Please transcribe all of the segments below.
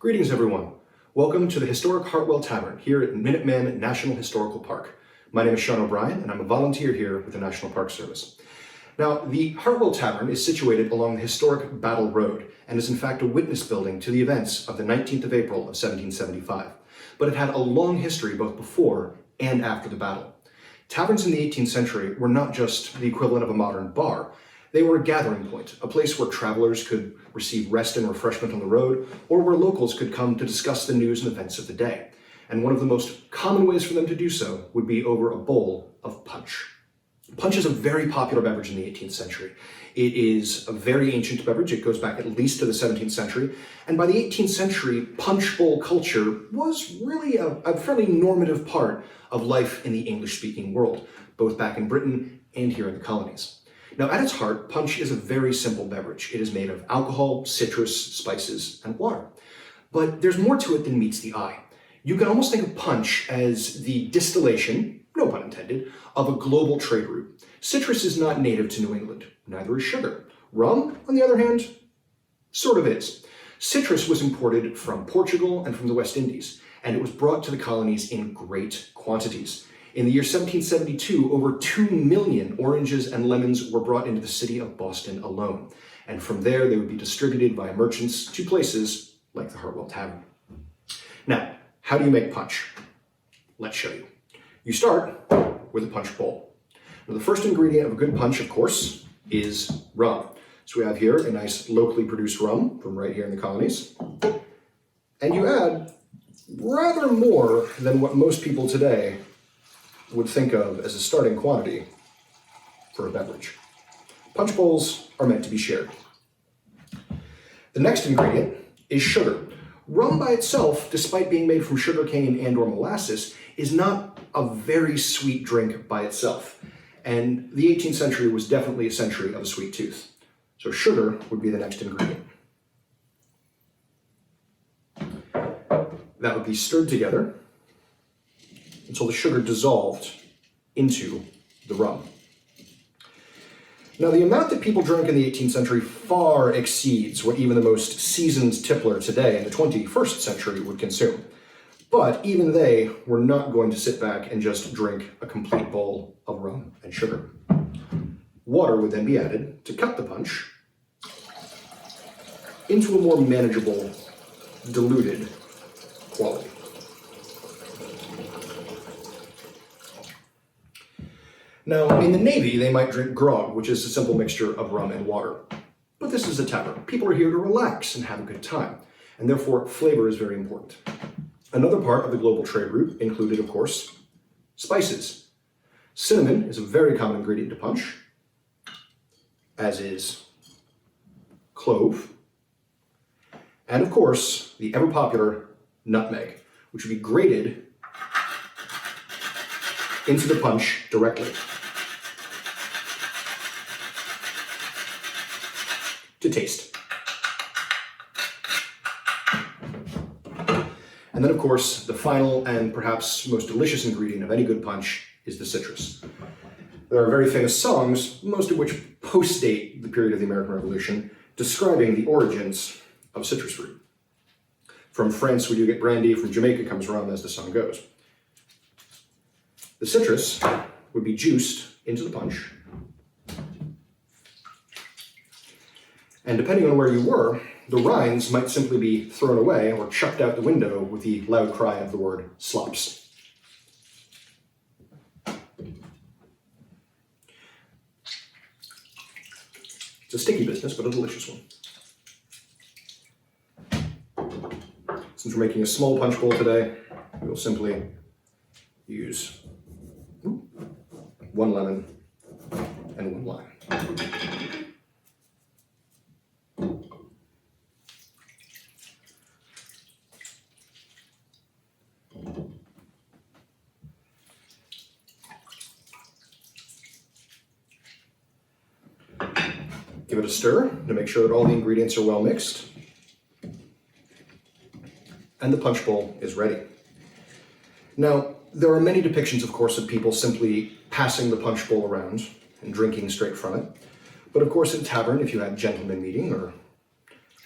Greetings, everyone. Welcome to the historic Hartwell Tavern here at Minuteman National Historical Park. My name is Sean O'Brien, and I'm a volunteer here with the National Park Service. Now, the Hartwell Tavern is situated along the historic Battle Road and is in fact a witness building to the events of the 19th of April of 1775. But it had a long history both before and after the battle. Taverns in the 18th century were not just the equivalent of a modern bar. They were a gathering point, a place where travelers could receive rest and refreshment on the road, or where locals could come to discuss the news and events of the day. And one of the most common ways for them to do so would be over a bowl of punch. Punch is a very popular beverage in the 18th century. It is a very ancient beverage. It goes back at least to the 17th century. And by the 18th century, punch bowl culture was really a fairly normative part of life in the English-speaking world, both back in Britain and here in the colonies. Now, at its heart, punch is a very simple beverage. It is made of alcohol, citrus, spices, and water. But there's more to it than meets the eye. You can almost think of punch as the distillation, no pun intended, of a global trade route. Citrus is not native to New England, neither is sugar. Rum, on the other hand, sort of is. Citrus was imported from Portugal and from the West Indies, and it was brought to the colonies in great quantities. In the year 1772, over 2 million oranges and lemons were brought into the city of Boston alone. And from there, they would be distributed by merchants to places like the Hartwell Tavern. Now, how do you make punch? Let's show you. You start with a punch bowl. Now, the first ingredient of a good punch, of course, is rum. So we have here a nice locally produced rum from right here in the colonies. And you add rather more than what most people today would think of as a starting quantity for a beverage. Punch bowls are meant to be shared. The next ingredient is sugar. Rum by itself, despite being made from sugarcane and or molasses, is not a very sweet drink by itself. And the 18th century was definitely a century of a sweet tooth. So sugar would be the next ingredient. That would be stirred together until the sugar dissolved into the rum. Now, the amount that people drank in the 18th century far exceeds what even the most seasoned tippler today in the 21st century would consume. But even they were not going to sit back and just drink a complete bowl of rum and sugar. Water would then be added to cut the punch into a more manageable, diluted quality. Now, in the Navy, they might drink grog, which is a simple mixture of rum and water. But this is a tavern. People are here to relax and have a good time, and therefore flavor is very important. Another part of the global trade route included, of course, spices. Cinnamon is a very common ingredient to punch, as is clove, and of course, the ever-popular nutmeg, which would be grated into the punch directly to taste. And then, of course, the final and perhaps most delicious ingredient of any good punch is the citrus. There are very famous songs, most of which post-date the period of the American Revolution, describing the origins of citrus fruit. From France, we do get brandy. From Jamaica comes rum, as the song goes. The citrus would be juiced into the punch. And depending on where you were, the rinds might simply be thrown away or chucked out the window with the loud cry of the word slops. It's a sticky business, but a delicious one. Since we're making a small punch bowl today, we will simply use 1 lemon and 1 lime. Give it a stir to make sure that all the ingredients are well mixed. And the punch bowl is ready. Now, there are many depictions, of course, of people simply passing the punch bowl around and drinking straight from it. But of course, at a tavern, if you had gentlemen meeting or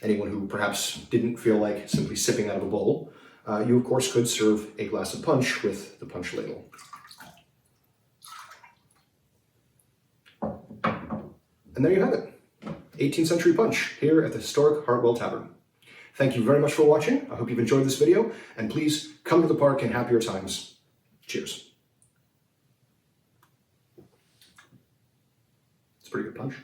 Anyone who perhaps didn't feel like simply sipping out of a bowl, you of course could serve a glass of punch with the punch ladle. And there you have it, 18th century punch here at the historic Hartwell Tavern. Thank you very much for watching. I hope you've enjoyed this video, and please come to the park in happier times. Cheers. It's a pretty good punch.